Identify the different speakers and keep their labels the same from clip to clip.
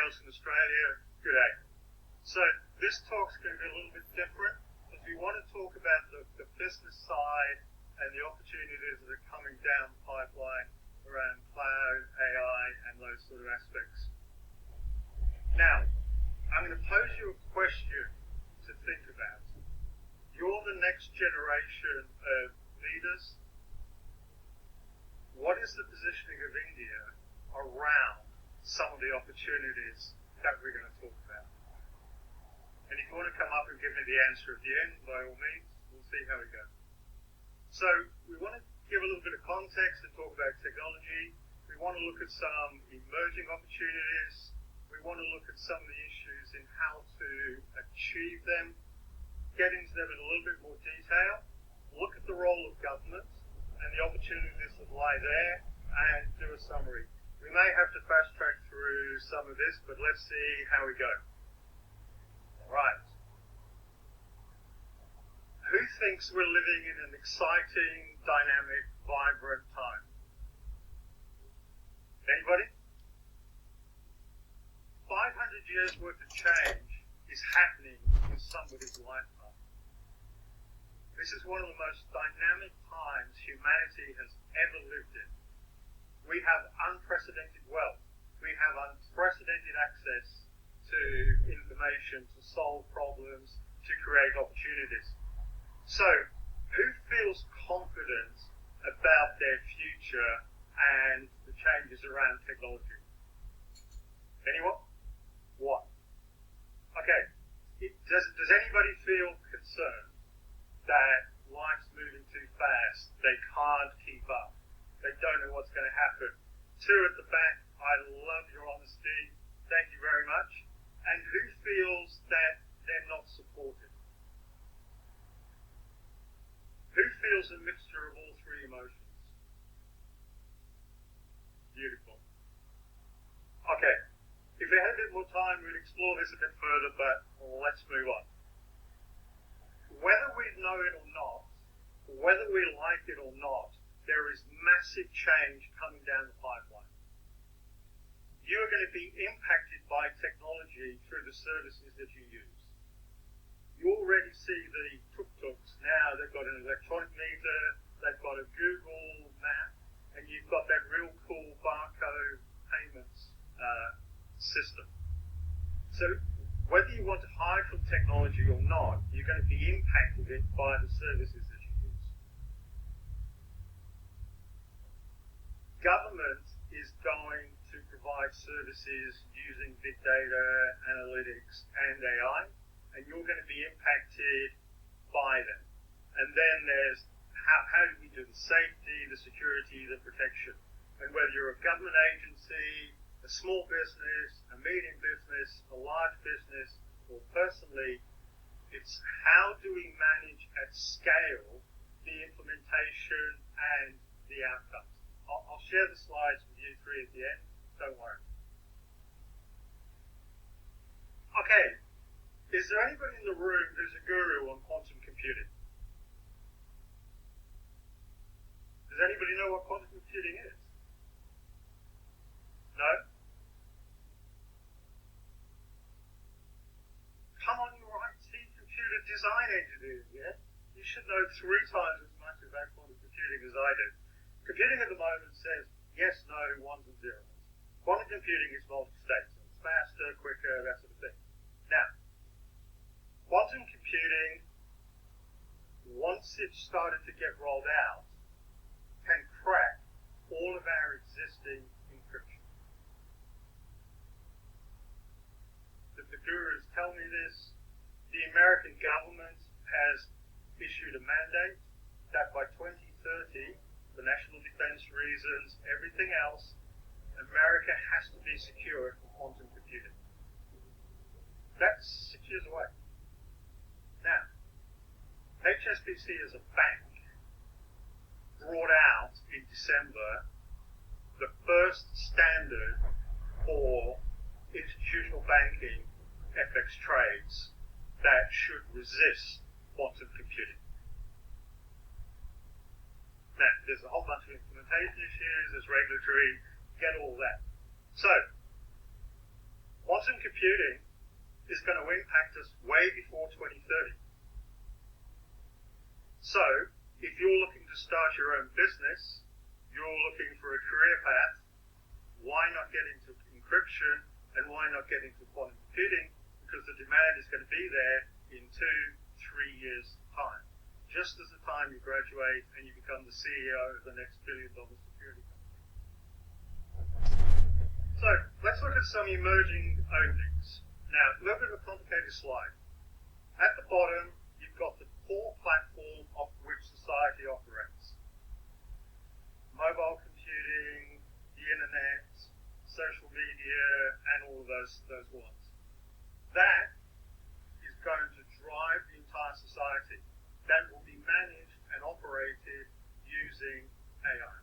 Speaker 1: else in Australia, good day. So this talk's going to be a little bit different, because we want to talk about the business side and the opportunities that are coming down the pipeline around cloud, AI, and those sort of aspects. Now, I'm going to pose you a question to think about. You're the next generation of leaders. What is the positioning of India around some of the opportunities that we're going to talk about? And if you want to come up and give me the answer at the end, by all means, we'll see how we go. So we want to give a little bit of context and talk about technology. We want to look at some emerging opportunities. We want to look at some of the issues in how to achieve them, get into them in a little bit more detail, look at the role of government and the opportunities that lie there, and do a summary. We may have to fast track through some of this, but let's see how we go. All right. Who thinks we're living in an exciting, dynamic, vibrant time? Anybody? 500 years worth of change is happening in somebody's lifetime. This is one of the most dynamic times humanity has ever lived in. We have unprecedented wealth. We have unprecedented access to information, to solve problems, to create opportunities. So, who feels confident about their future and the changes around technology? Anyone? What? Okay. Does anybody feel concerned that life's moving too fast? They can't keep up. They don't know what's going to happen. Two at the back, I love your honesty. Thank you very much. And who feels that they're not supported? Who feels a mixture of all three emotions? Beautiful. Okay. If we had a bit more time, we'd explore this a bit further, but let's move on. Whether we know it or not, whether we like it or not, there is massive change coming down the pipeline. You are going to be impacted by technology through the services that you use. You already see the tuk-tuks now. They've got an electronic meter, they've got a Google map, and you've got that real cool barcode payments system. So whether you want to hide from technology or not, you're going to be impacted by the services that you use. Government is going to provide services using big data, analytics, and AI, and you're going to be impacted by them. And then there's how do we do the safety, the security, the protection. And whether you're a government agency, a small business, a medium business, a large business, or personally, it's how do we manage at scale the implementation and the outcomes. I'll share the slides with you three at the end, don't worry. Okay, is there anybody in the room who's a guru on quantum computing? Does anybody know what quantum computing is? No? Come on, you're IT computer design engineers, yeah? You should know 3 times as much about quantum computing as I do. Computing at the moment says yes, no, ones and zeros. Quantum computing is multi-state, so it's faster, quicker, that sort of thing. Now, quantum computing, once it's started to get rolled out, can crack all of our existing encryption. The gurus tell me this. The American government has issued a mandate that by 2030, for national defense reasons, everything else, America has to be secure for quantum computing. That's 6 years away. Now, HSBC as a bank brought out in December the first standard for institutional banking FX trades that should resist quantum computing. Now, there's a whole bunch of implementation issues, there's regulatory, get all that. So, Quantum computing is going to impact us way before 2030. So, if you're looking to start your own business, you're looking for a career path, why not get into encryption and why not get into quantum computing? Because the demand is going to be there in 2-3 years' time. Just as the time you graduate and you become the CEO of the next billion-dollar security company. So, let's look at some emerging openings. Now, a little bit of a complicated slide. At the bottom, you've got the core platform of which society operates. Mobile computing, the internet, social media, and all of those ones. That is going to drive the entire society. That will be managed and operated using AI.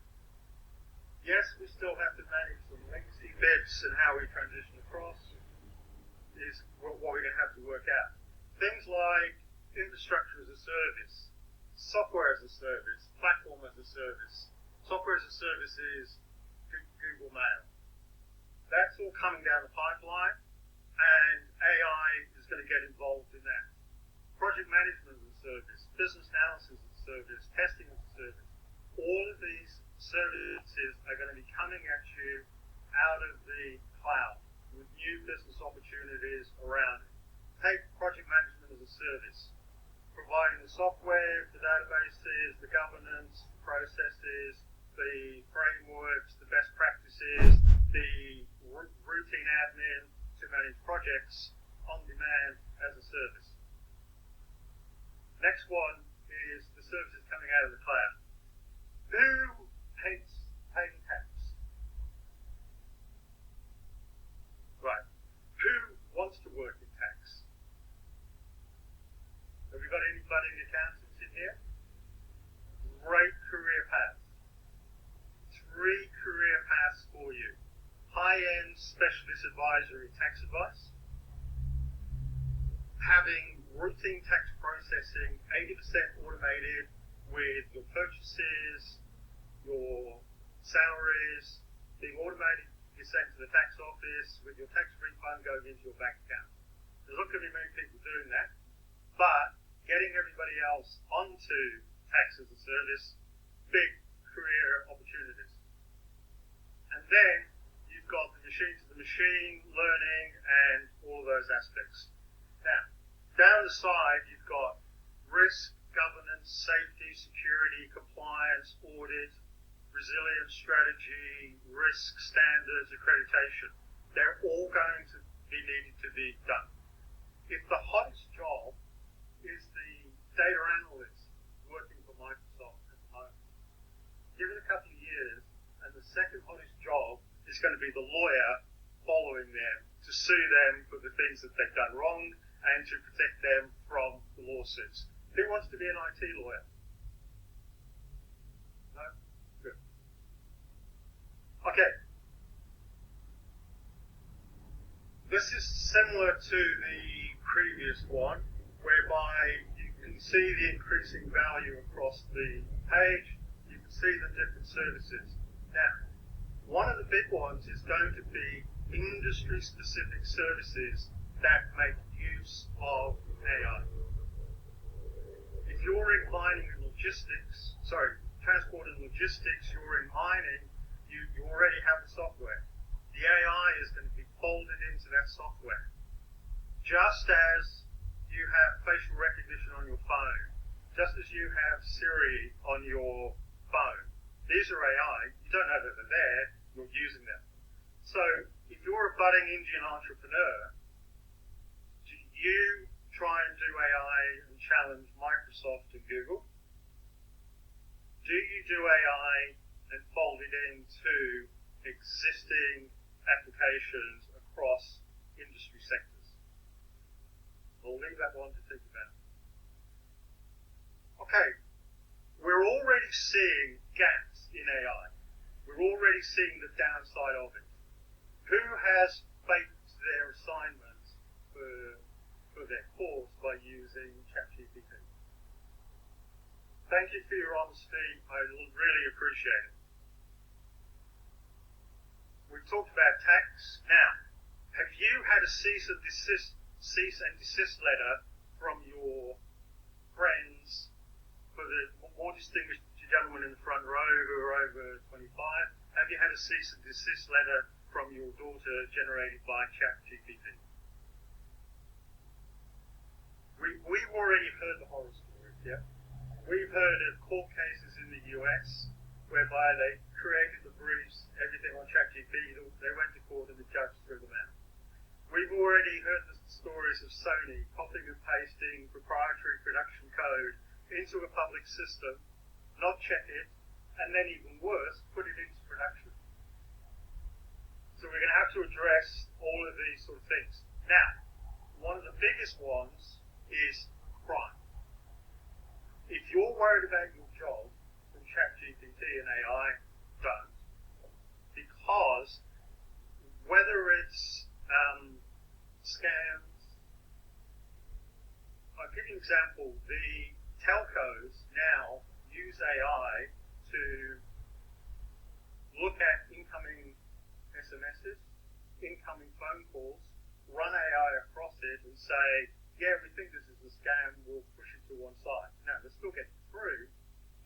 Speaker 1: Yes, we still have to manage some legacy bits and how we transition across is what we're going to have to work out. Things like infrastructure as a service, software as a service, platform as a service. Software as a service is Google Mail. That's all coming down the pipeline, and AI is going to get involved in that. Project management as a service, business analysis as a service, testing as a service. All of these services are going to be coming at you out of the cloud with new business opportunities around it. Take project management as a service, providing the software, the databases, the governance, the processes, the frameworks, the best practices, the routine admin to manage projects on demand as a service. Next one is the services coming out of the cloud. Who hates paying tax? Right. Who wants to work in tax? Have we got any budding accountants in here? Great career path. 3 career paths for you. High-end specialist advisory tax advice. Having routine tax processing 80% automated with your purchases, your salaries, being automated, you're sent to the tax office with your tax refund going into your bank account. There's not going to be many people doing that, but getting everybody else onto tax as a service, big career opportunities. And then you've got the machine learning and all those aspects. Now, down the side, you've got risk, governance, safety, security, compliance, audit, resilience strategy, risk standards, accreditation. They're all going to be needed to be done. If the hottest job is the data analyst working for Microsoft at the moment, give it a couple of years, and the second hottest job is going to be the lawyer following them to sue them for the things that they've done wrong and to protect them from the lawsuits. Who wants to be an IT lawyer? No? Good. Okay. This is similar to the previous one, whereby you can see the increasing value across the page. You can see the different services. Now, one of the big ones is going to be industry-specific services that make use of AI. If you're in mining and logistics, transport and logistics, you're in mining, you already have the software. The AI is going to be folded into that software. Just as you have facial recognition on your phone, just as you have Siri on your phone, these are AI. You don't know that they're there, you're using them. So if you're a budding Indian entrepreneur, do you try and do AI and challenge Microsoft and Google? Do you do AI and fold it into existing applications across industry sectors? We'll leave that one to think about. Okay, we're already seeing gaps in AI. We're already seeing the downside of it. Who has faked their assignments for their course by using ChatGPT? Thank you for your honesty. I really appreciate it. We've talked about tax. Now, Have you had a cease and desist letter from your friends, for the more distinguished gentlemen in the front row who are over 25? Have you had a cease and desist letter from your daughter generated by ChatGPT? We've already heard the horror stories, yeah? We've heard of court cases in the US whereby they created the briefs, everything on ChatGPT, they went to court and the judge threw them out. We've already heard the stories of Sony copying and pasting proprietary production code into a public system, not check it, and then even worse, put it into production. So we're going to have to address all of these sort of things. Now, one of the biggest ones is crime. If you're worried about your job from ChatGPT and AI, don't. Because whether it's scams, I'll give you an example. The telcos now use AI to look at incoming SMSs, incoming phone calls, run AI across it and say, yeah, we think this is a scam, we'll push it to one side. Now, they'll still get through,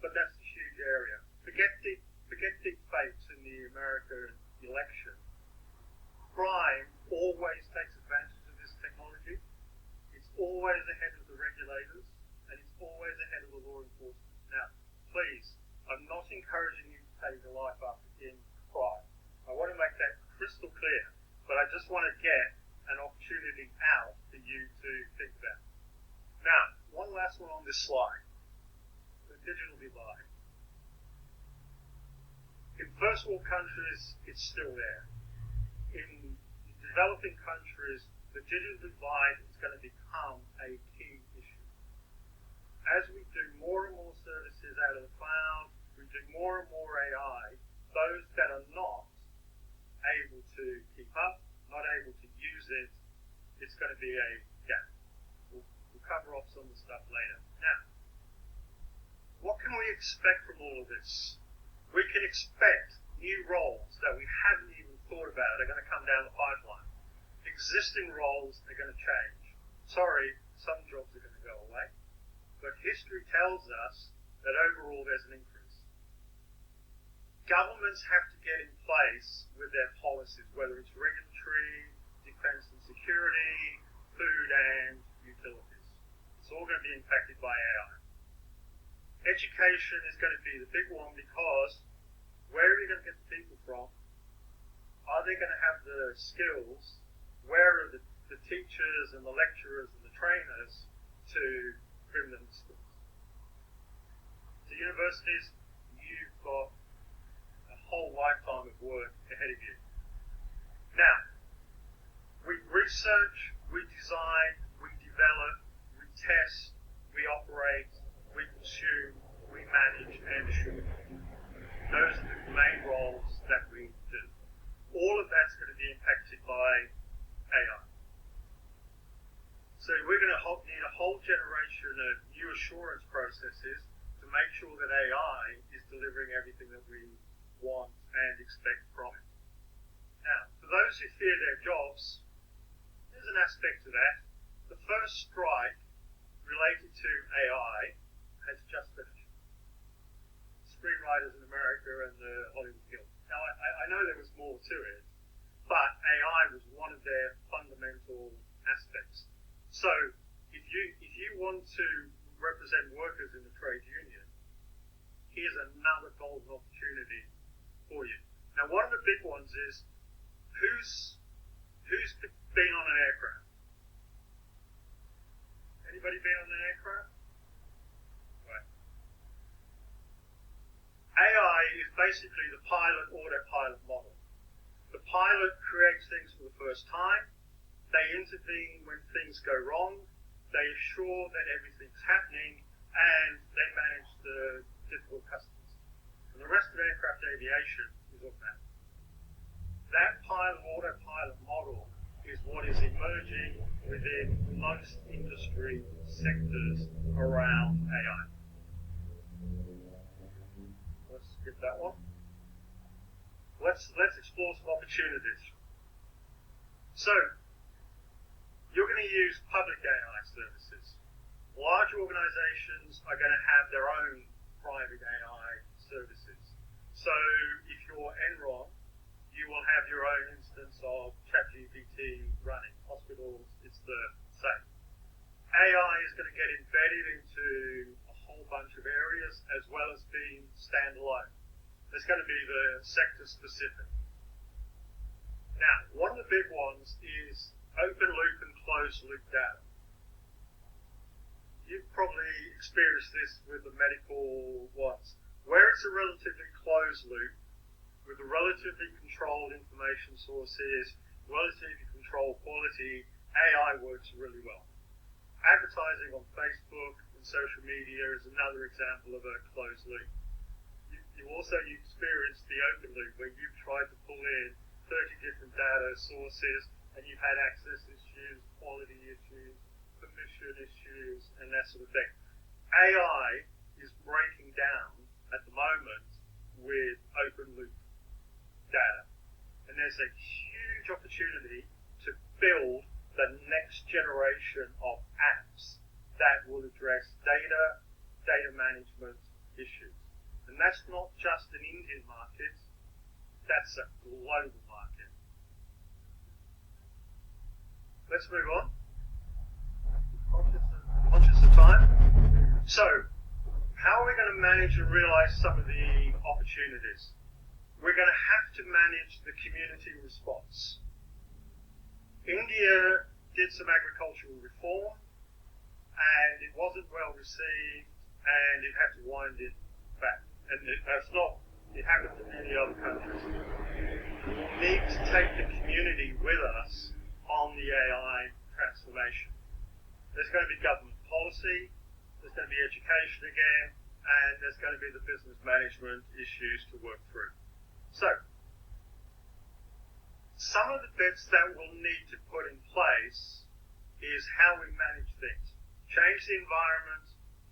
Speaker 1: but that's a huge area. Forget deep fakes in the American election. Crime always takes advantage of this technology. It's always ahead of the regulators, and it's always ahead of the law enforcement. Now, please, I'm not encouraging you to take your life up in crime. I want to make that crystal clear, but I just want to get an opportunity out for you to think about. Now, one last one on this slide. The digital divide. In first world countries, it's still there. In developing countries, the digital divide is going to become a key issue. As we do more and more services out of the cloud, we do more and more AI, those that are not able to keep up, not able to use it, it's going to be a gap. We'll cover off some of the stuff later. Now, what can we expect from all of this? We can expect new roles that we haven't even thought about are going to come down the pipeline. Existing roles are going to change. Sorry, some jobs are going to go away, but history tells us that overall there's an increase. Governments have to get in place with their policies, whether it's regulatory, defense and security, food and utilities. It's all going to be impacted by AI. Education is going to be the big one because where are you going to get the people from? Are they going to have the skills? Where are the teachers and the lecturers and the trainers to bring them to schools? The universities, you've got a whole lifetime of work ahead of you. Now, we research, we design, we develop, we test, we operate, we consume, we manage, and distribute. Those are the main roles that we do. All of that's going to be impacted by AI. So we're going to need a whole generation of new assurance processes to make sure that AI is delivering everything that we want and expect from it. Now, for those who fear their jobs, there's an aspect to that. The first strike related to AI has just finished. Screenwriters in America and the Hollywood Guild. Now, I know there was more to it, but AI was one of their fundamental aspects. So, if you want to represent workers in the trade union, here's another golden opportunity for you. Now, one of the big ones is who's been on an aircraft? Anybody been on an aircraft? Right. AI is basically the pilot-autopilot model. The pilot creates things for the first time. They intervene when things go wrong. They assure that everything's happening, and they manage the difficult customers. And the rest of aircraft aviation is automatic. That pilot-autopilot model is what is emerging within most industry sectors around AI. Let's skip that one. Let's explore some opportunities. So, you're going to use public AI services. Large organizations are going to have their own private AI services. So, if you're Enron, you will have your own instance of ChatGPT running. Hospitals, it's the same. AI is going to get embedded into a whole bunch of areas as well as being standalone. There's going to be the sector specific. Now, one of the big ones is open loop and closed loop data. You've probably experienced this with the medical ones, where it's a relatively closed loop with a relatively controlled information sources, relatively controlled quality. AI works really well. Advertising on Facebook and social media is another example of a closed loop. You also experienced the open loop where you've tried to pull in 30 different data sources and you've had access issues, quality issues, permission issues, and that sort of thing. AI is breaking down at the moment with open loop data. And there's a huge opportunity to build the next generation of apps that will address data management issues. And that's not just an Indian market, that's a global market. Let's move on. Conscious of time. So, how are we going to manage and realize some of the opportunities? We're going to have to manage the community response. India did some agricultural reform, and it wasn't well received, and it had to wind it back. And it happened to many other countries. We need to take the community with us on the AI transformation. There's going to be government policy, there's going to be education again, and there's going to be the business management issues to work through. So, some of the bits that we'll need to put in place is how we manage things. Change the environment,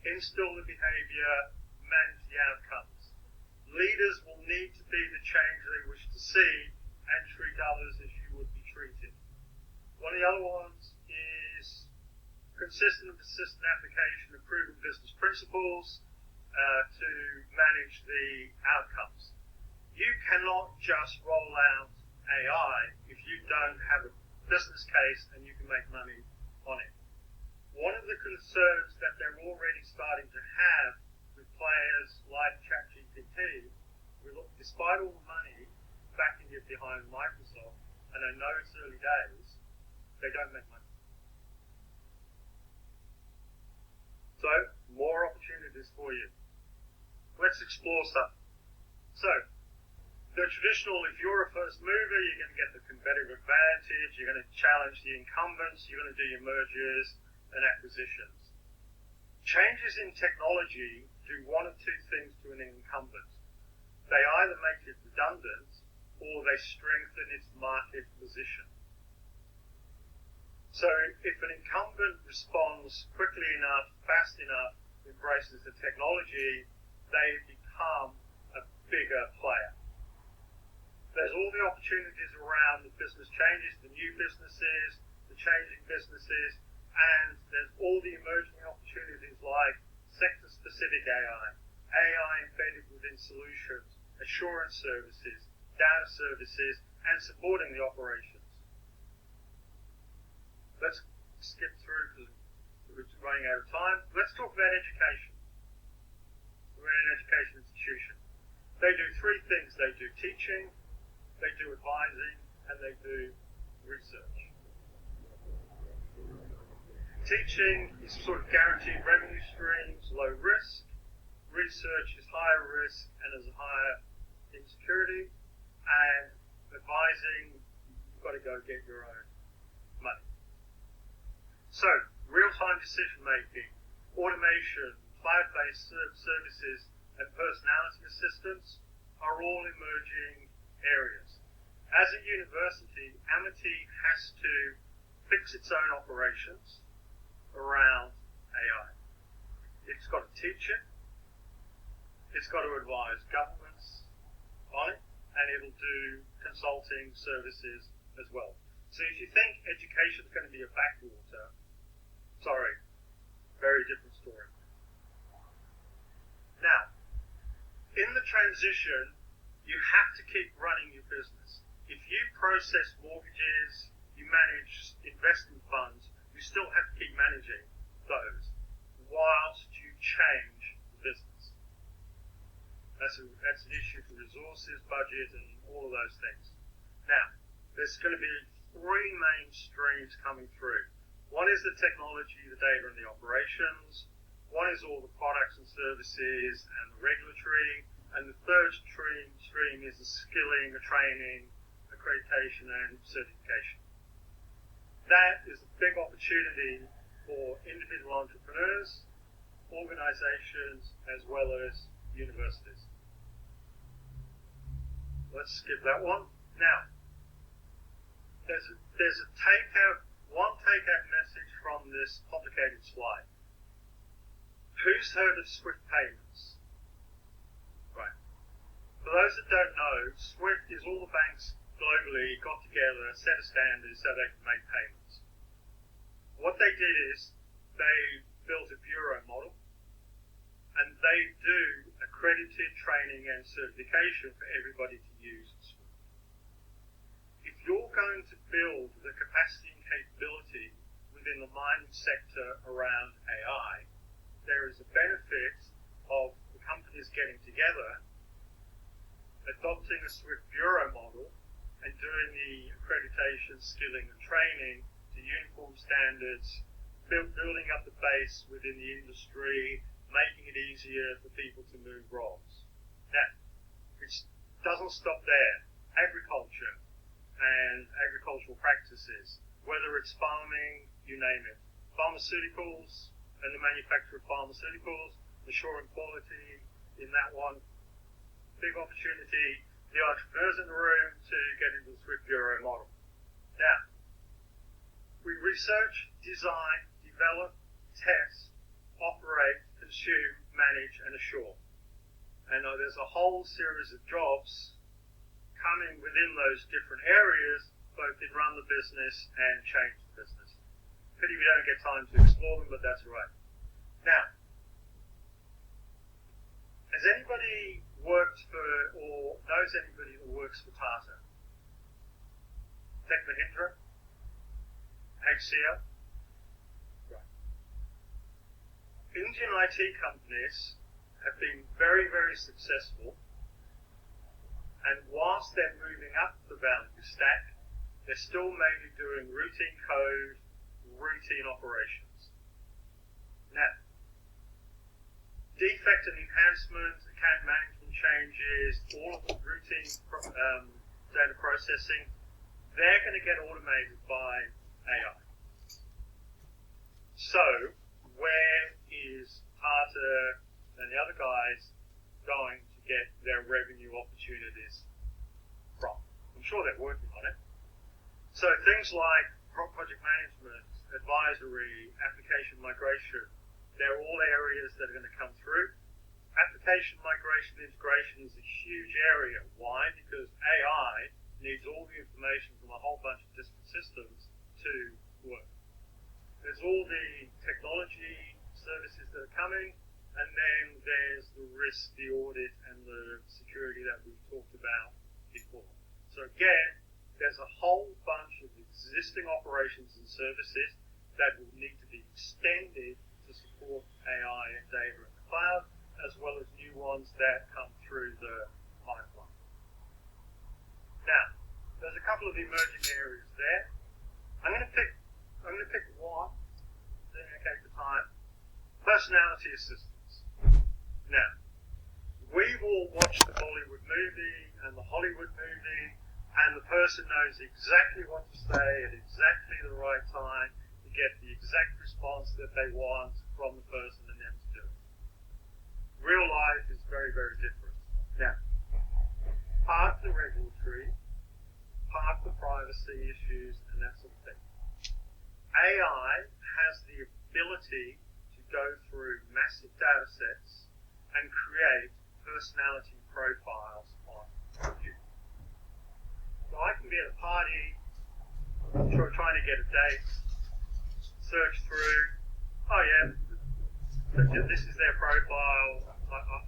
Speaker 1: instill the behavior, manage the outcomes. Leaders will need to be the change they wish to see and treat others as you would be treated. One of the other ones is consistent and persistent application of proven business principles to manage the outcomes. You cannot just roll out AI if you don't have a business case and you can make money on it. One of the concerns that they're already starting to have with players like ChatGPT, despite all the money backing it behind Microsoft, and I know it's early days, they don't make money. So, more opportunities for you. Let's explore some. So, the traditional, if you're a first mover, you're going to get the competitive advantage, you're going to challenge the incumbents, you're going to do your mergers and acquisitions. Changes in technology do one of two things to an incumbent. They either make it redundant or they strengthen its market position. So if an incumbent responds quickly enough, fast enough, embraces the technology, they become a bigger player. There's all the opportunities around the business changes, the new businesses, the changing businesses, and there's all the emerging opportunities like sector-specific AI, AI embedded within solutions, assurance services, data services, and supporting the operations. Let's skip through because we're running out of time. Let's talk about education. We're an education institution. They do three things. They do teaching, they do advising, and they do research. Teaching is sort of guaranteed revenue streams, low risk. Research is higher risk and has a higher insecurity. And advising, you've got to go get your own money. So, real-time decision-making, automation, cloud-based services, and personality assistance are all emerging areas. As a university, Amity has to fix its own operations around AI. It's got to teach it, it's got to advise governments on it, and it'll do consulting services as well. So if you think education is going to be a backwater, sorry, very different story. Now, in the transition, you have to keep running your business. If you process mortgages, you manage investment funds, you still have to keep managing those whilst you change the business. That's an issue for resources, budget, and all of those things. Now, there's going to be three main streams coming through. One is the technology, the data, and the operations. One is all the products and services and the regulatory. And the third stream is the skilling, the training, accreditation, and certification. That is a big opportunity for individual entrepreneurs, organizations, as well as universities. Let's skip that one. Now, there's one takeout message from this complicated slide. Who's heard of Swift payments? Right. For those that don't know, Swift is all the banks globally got together, a set of standards so they could make payments. What they did is they built a bureau model, and they do accredited training and certification for everybody to use Swift. If you're going to build the capacity and capability within the mining sector around AI, there is a benefit of the companies getting together, adopting a Swift bureau model, and doing the accreditation, skilling, and training to uniform standards, building up the base within the industry, making it easier for people to move roles. Now, it doesn't stop there. Agriculture and agricultural practices, whether it's farming, you name it. Pharmaceuticals and the manufacture of pharmaceuticals, ensuring quality in that one. Big opportunity. The entrepreneurs in the room to get into the Swift Bureau model. Now, we research, design, develop, test, operate, consume, manage, and assure. And there's a whole series of jobs coming within those different areas, both in run the business and change the business. Pity we don't get time to explore them, but that's all right. Now, has anybody worked for, or knows anybody that works for Tata? Tech Mahindra? HCL? Right. Indian IT companies have been very, very successful, and whilst they're moving up the value stack, they're still mainly doing routine code, routine operations. Now, defect and enhancement, account management changes, all of the routine data processing, they're going to get automated by AI. So, where is Tata and the other guys going to get their revenue opportunities from? I'm sure they're working on it. So things like project management, advisory, application migration, they're all areas that are going to come through. Application migration integration is a huge area. Why? Because AI needs all the information from a whole bunch of different systems to work. There's all the technology services that are coming, and then there's the risk, the audit, and the security that we've talked about before. So again, there's a whole bunch of existing operations and services that will need to be extended to support AI and data in the cloud, as well as new ones that come through the pipeline. Now, there's a couple of emerging areas there. I'm going to pick one, then okay for time. Personality assistance. Now, we've all watched the Bollywood movie and the Hollywood movie, and the person knows exactly what to say at exactly the right time to get the exact response that they want from the person and them to do it. Real life is very, very different. Now, part the regulatory, part the privacy issues, and that sort of thing. AI has the ability to go through massive data sets and create personality profiles on you. So I can be at a party, trying to get a date, search through, oh yeah, this is their profile,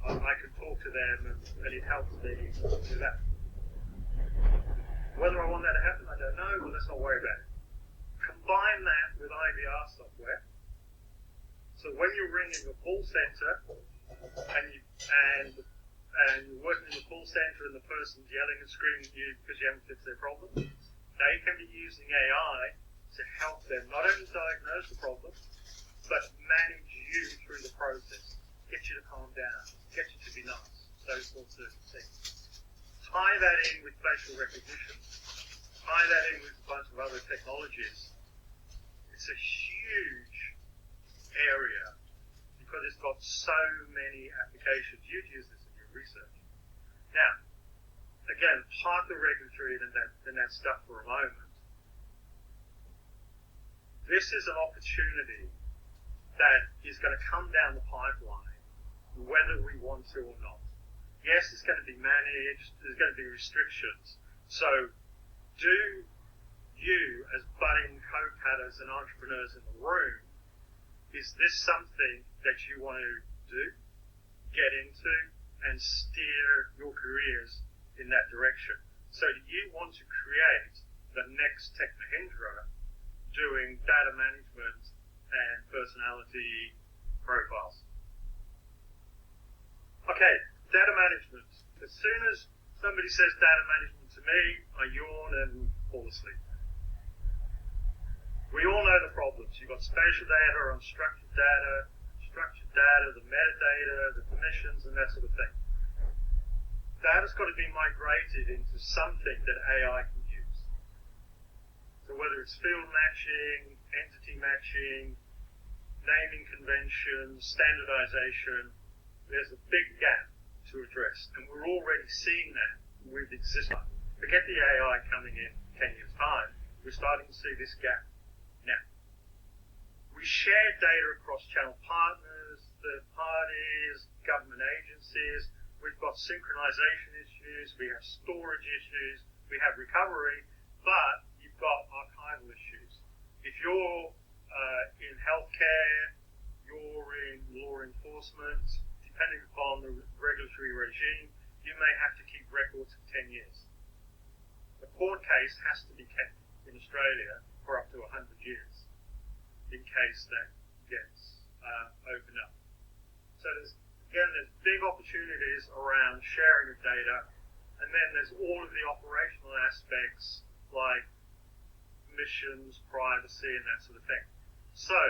Speaker 1: I can talk to them and it helps me do that. Whether I want that to happen, I don't know, but let's not worry about it. Combine that with IVR software. So when you're ringing a call center and you're working in the call center and the person's yelling and screaming at you because you haven't fixed their problem, they can be using AI to help them not only diagnose the problem, but manage you through the process, get you to calm down, get you to be nice, those sorts of things. Tie that in with facial recognition, tie that in with a bunch of other technologies. It's a huge area because it's got so many applications. You'd use this in your research. Now, again, park the regulatory and that stuff for a moment. This is an opportunity that is going to come down the pipeline, whether we want to or not. Yes, it's going to be managed, there's going to be restrictions. So do you, as budding co-padders and entrepreneurs in the room, is this something that you want to do, get into, and steer your careers in that direction? So do you want to create the next Tech Mahindra doing data management and personality profiles? Okay, data management. As soon as somebody says data management to me, I yawn and fall asleep. We all know the problems. You've got spatial data, unstructured data, the metadata, the permissions, and that sort of thing. Data's got to be migrated into something that AI can use. So whether it's field matching, entity matching, naming conventions, standardization, there's a big gap to address, and we're already seeing that with existing. Forget the AI coming in 10 years' time. We're starting to see this gap now. We share data across channel partners, third parties, government agencies. We've got synchronization issues, we have storage issues, we have recovery, but you've got archival issues. If you're in healthcare, you're in law enforcement, depending upon the regulatory regime, you may have to keep records for 10 years. The court case has to be kept in Australia for up to 100 years in case that gets opened up. So there's big opportunities around sharing of data, and then there's all of the operational aspects like missions, privacy, and that sort of thing. So,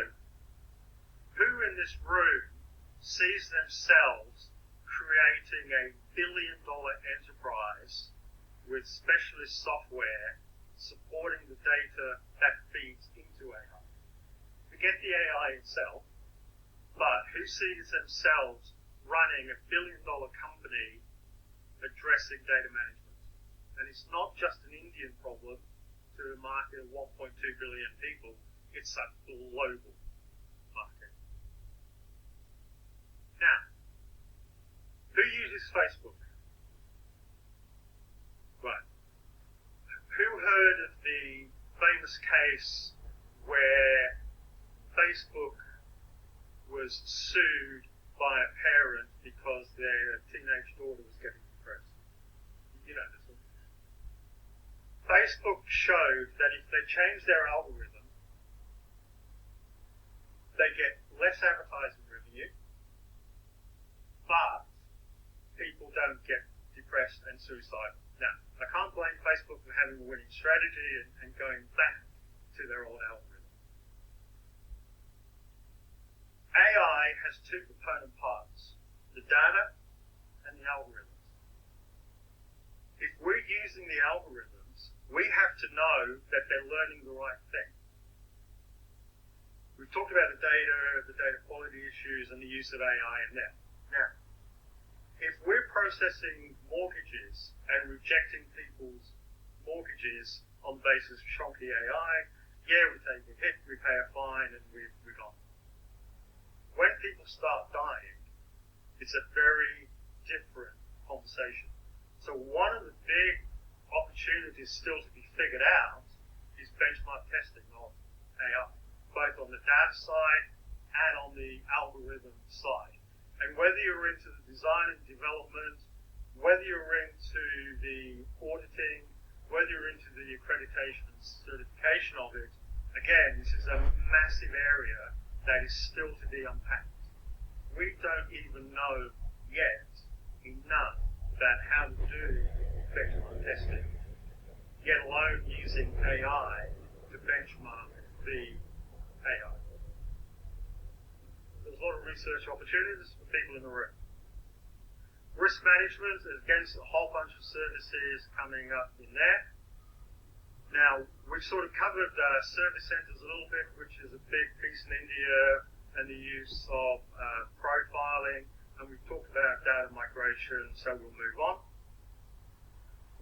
Speaker 1: who in this room sees themselves creating a billion-dollar enterprise with specialist software supporting the data that feeds into AI? Forget the AI itself, but who sees themselves running a billion-dollar company addressing data management? And it's not just an Indian problem to a market of 1.2 billion people, it's a global market. Now, who uses Facebook? Right. Who heard of the famous case where Facebook was sued by a parent because their teenage daughter was getting depressed? You know this one. Facebook showed that if they change their algorithm, they get less advertising revenue, but people don't get depressed and suicidal. Now, I can't blame Facebook for having a winning strategy and going back to their old algorithm. AI has two component parts, the data and the algorithms. If we're using the algorithms, we have to know that they're learning the right thing. We've talked about the data quality issues and the use of AI in that. Now, if we're processing mortgages and rejecting people's mortgages on the basis of shonky AI, yeah, we take a hit, we pay a fine, and we're gone. When people start dying, it's a very different conversation. So one of the big opportunities still to be figured out is benchmark testing of AI, both on the data side and on the algorithm side. And whether you're into the design and development, whether you're into the auditing, whether you're into the accreditation and certification of it, again, this is a massive area that is still to be unpacked. We don't even know yet enough about how to do benchmark testing, yet alone using AI to benchmark the AI. There's a lot of research opportunities for people in the room. Risk management, against a whole bunch of services coming up in there. Now, we've sort of covered service centers a little bit, which is a big piece in India, and the use of profiling, and we've talked about data migration, so we'll move on.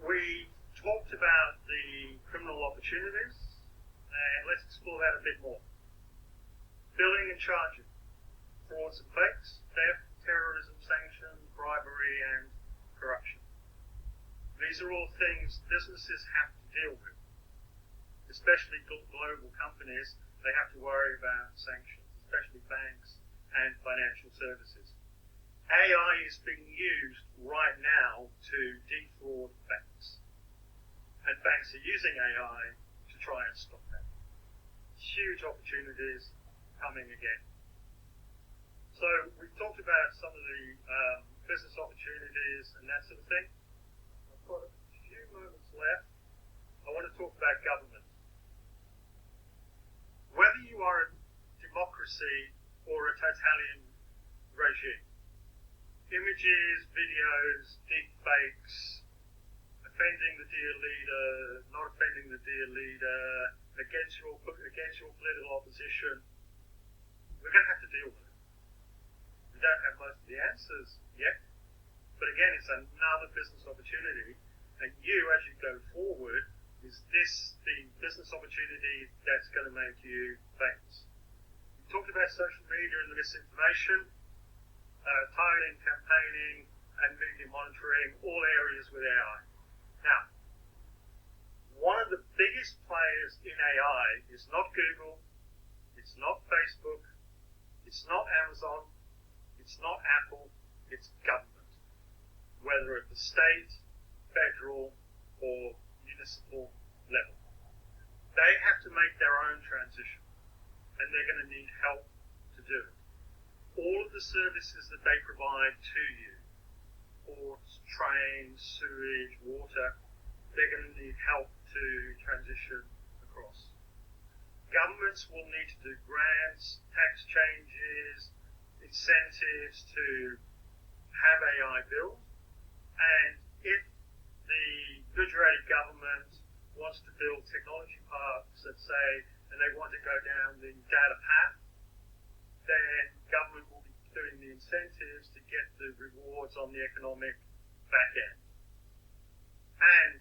Speaker 1: We talked about the criminal opportunities, and let's explore that a bit more. Billing and charging, frauds and fakes, theft, terrorism, sanctions, bribery, and corruption. These are all things businesses have to deal with. Especially global companies, they have to worry about sanctions, especially banks and financial services. AI is being used right now to defraud banks. And banks are using AI to try and stop that. Huge opportunities coming again. So we've talked about some of the business opportunities and that sort of thing. I've got a few moments left. I want to talk about government. Whether you are a democracy or a totalitarian regime, images, videos, deep fakes, offending the dear leader, not offending the dear leader, against your political opposition, we're going to have to deal with it. We don't have most of the answers yet, but again, it's another business opportunity, and you, as you go forward, is this the business opportunity that's going to make you famous? We talked about social media and the misinformation, targeting, campaigning, and media monitoring, all areas with AI. Now, one of the biggest players in AI is not Google, it's not Facebook, it's not Amazon, it's not Apple, it's government, whether at the state, federal, or municipal level. They have to make their own transition, and they're going to need help to do it. All of the services that they provide to you, ports, trains, sewage, water, they're going to need help to transition across. Governments will need to do grants, tax changes, incentives to have AI built, and if the Gujarati government wants to build technology parks, let's say, and they want to go down the data path, then government will be doing the incentives to get the rewards on the economic back end. And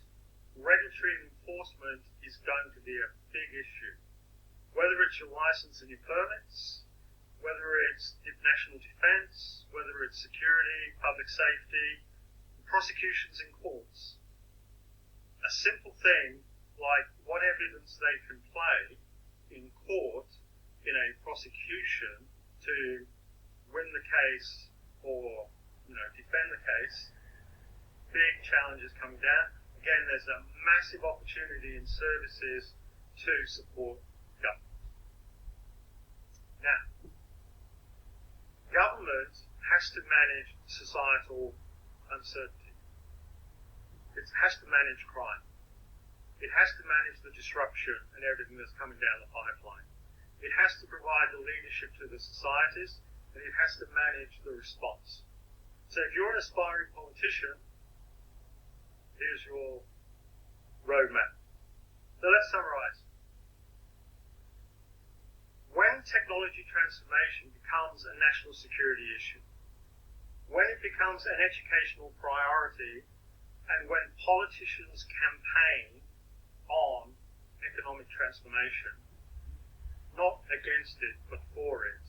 Speaker 1: regulatory enforcement is going to be a big issue. Whether it's your license and your permits, whether it's national defense, whether it's security, public safety, prosecutions in courts. A simple thing like what evidence they can play in court in a prosecution to win the case or defend the case, big challenges coming down. Again, there's a massive opportunity in services to support government. Now, government has to manage societal uncertainty. It has to manage crime. It has to manage the disruption and everything that's coming down the pipeline. It has to provide the leadership to the societies, and it has to manage the response. So if you're an aspiring politician, here's your roadmap. So let's summarize. When technology transformation becomes a national security issue, when it becomes an educational priority, and when politicians campaign on economic transformation, not against it, but for it,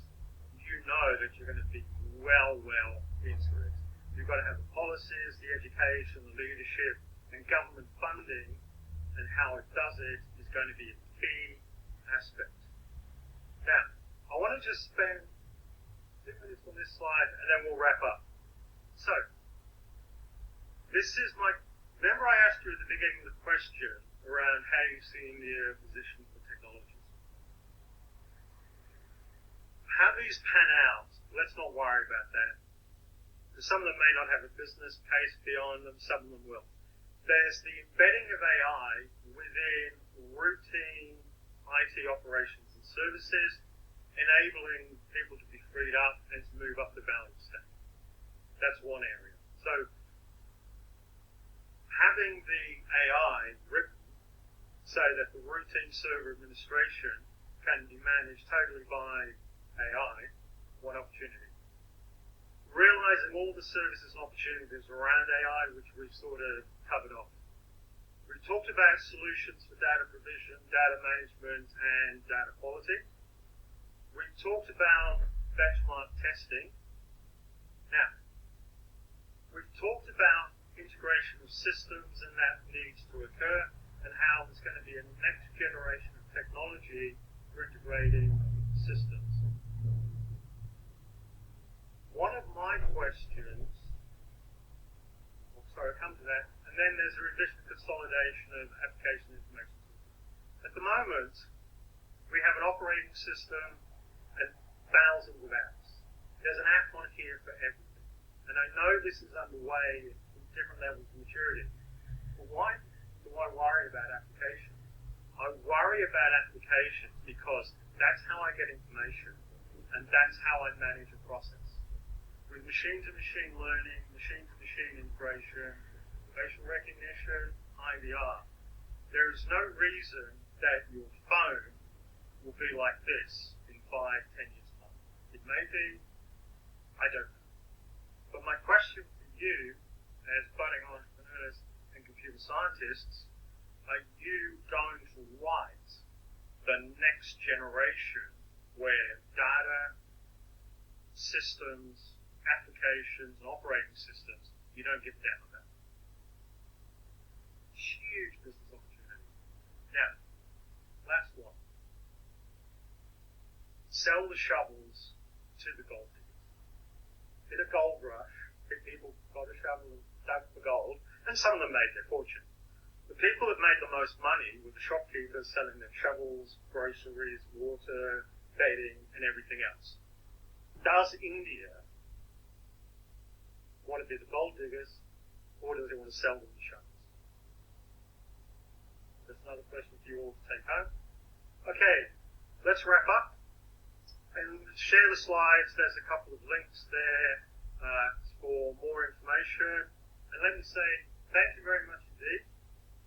Speaker 1: you know that you're going to be well into it. You've got to have the policies, the education, the leadership, and government funding and how it does it is going to be a key aspect. Now, I want to just spend 2 minutes on this slide and then we'll wrap up. So, this is remember I asked you at the beginning of the question around how you see India positioned for technologies. How these pan out, let's not worry about that. Some of them may not have a business case beyond them, some of them will. There's the embedding of AI within routine IT operations and services, enabling people to be freed up and to move up the value stack. That's one area. So, having the AI written so that the routine server administration can be managed totally by AI, one opportunity. Realizing all the services and opportunities around AI, which we've sort of covered off. We've talked about solutions for data provision, data management, and data quality. We've talked about benchmark testing. Now, we've talked about integration of systems and that needs to occur, and how there's going to be a next generation of technology for integrating systems. One of my questions, I'll come to that, and then there's a revision consolidation of application information systems. At the moment, we have an operating system and thousands of apps. There's an app on here for everything. And I know this is underway in different levels of maturity. But why do I worry about applications? I worry about applications because that's how I get information, and that's how I manage a process. With machine-to-machine learning, machine-to-machine integration, facial recognition, IVR, there is no reason that your phone will be like this in 5-10 years' time. It may be, I don't know. But my question for you, as budding entrepreneurs and computer scientists, are you going to write the next generation where data, systems, applications, and operating systems, you don't give a damn about? Huge business opportunity. Now, last one. Sell the shovels to the gold diggers. In a gold rush, people got a shovel and dug for gold, and some of them made their fortune. The people that made the most money were the shopkeepers selling their shovels, groceries, water, bedding, and everything else. Does India want to be the gold diggers, or does it want to sell them the shovels? That's another question for you all to take home. Okay, let's wrap up and share the slides. There's a couple of links there for more information. And let me say thank you very much indeed.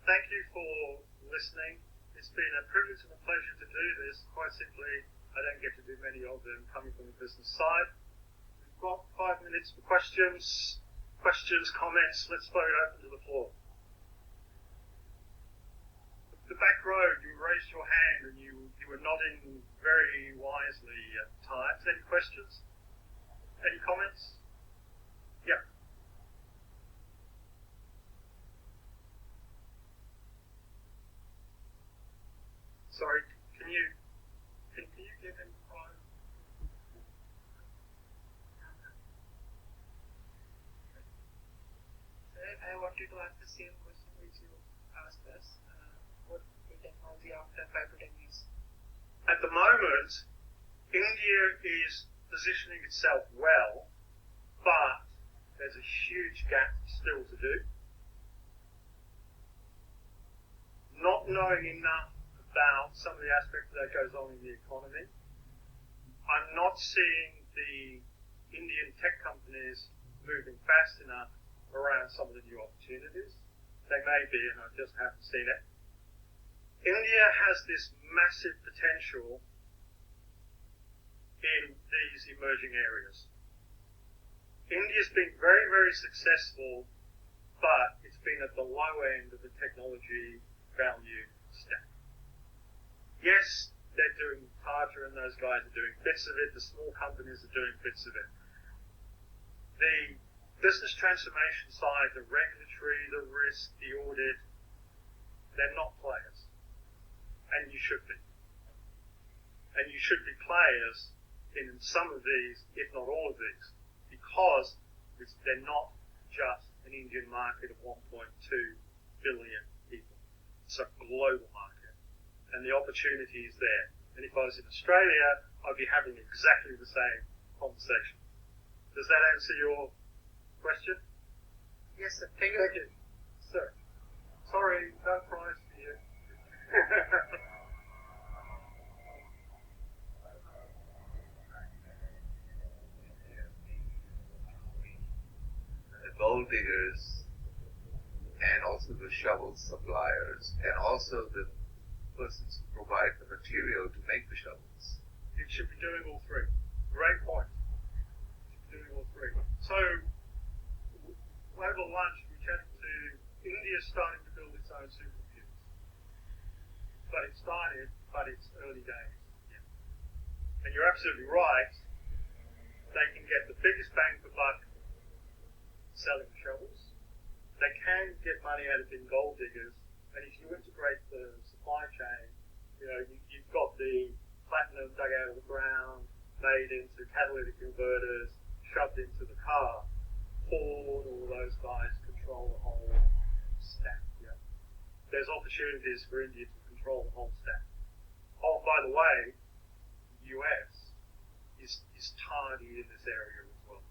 Speaker 1: Thank you for listening. It's been a privilege and a pleasure to do this. Quite simply, I don't get to do many of them coming from the business side. We've got 5 minutes for questions, comments. Let's throw it open to the floor. The back row, you raised your hand and you were nodding very wisely at times. Any questions? Any comments? Yeah. Sorry, can you give him time?
Speaker 2: I wanted to ask the same question which you asked us. What the technology after 5 to 10 years?
Speaker 1: At the moment, India is positioning itself well, but there's a huge gap still to do. Not knowing enough about some of the aspects that goes on in the economy. I'm not seeing the Indian tech companies moving fast enough around some of the new opportunities. They may be, and I just haven't seen it. India has this massive potential in these emerging areas. India's been very, very successful, but it's been at the low end of the technology value stack. Yes, they're doing Tata and those guys are doing bits of it. The small companies are doing bits of it. The business transformation side, the regulatory, the risk, the audit, they're not players. And you should be. And you should be players in some of these, if not all of these, because they're not just an Indian market of 1.2 billion people. It's a global market. And the opportunity is there. And if I was in Australia, I'd be having exactly the same conversation. Does that answer your question?
Speaker 2: Yes, sir. Thank
Speaker 1: Thank you. Sir. Sorry, no prize for you.
Speaker 3: The gold diggers and also the shovel suppliers and also the persons who provide the material to make the shovels.
Speaker 1: It should be doing all three. Great point. It should be doing all three. So, over lunch, we chatted to India starting to build its own supercomputers. But it started, but it's early days. Yeah. And you're absolutely right. They can get the biggest bang for buck selling shovels. They can get money out of being gold diggers. And if you integrate the supply chain, you've got the platinum dug out of the ground, made into catalytic converters, shoved into the car. Ford, all those guys control the whole stack. Yeah. There's opportunities for India to control the whole stack. Oh, by the way, the US is tardy in this area as well.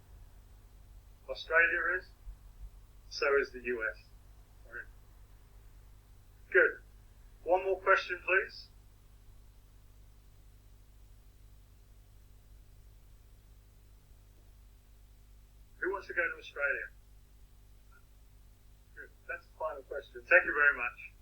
Speaker 1: Australia is, so is the US. Right. Good. One more question, please. Who wants to go to Australia? Good. That's the final question. Thank you very much.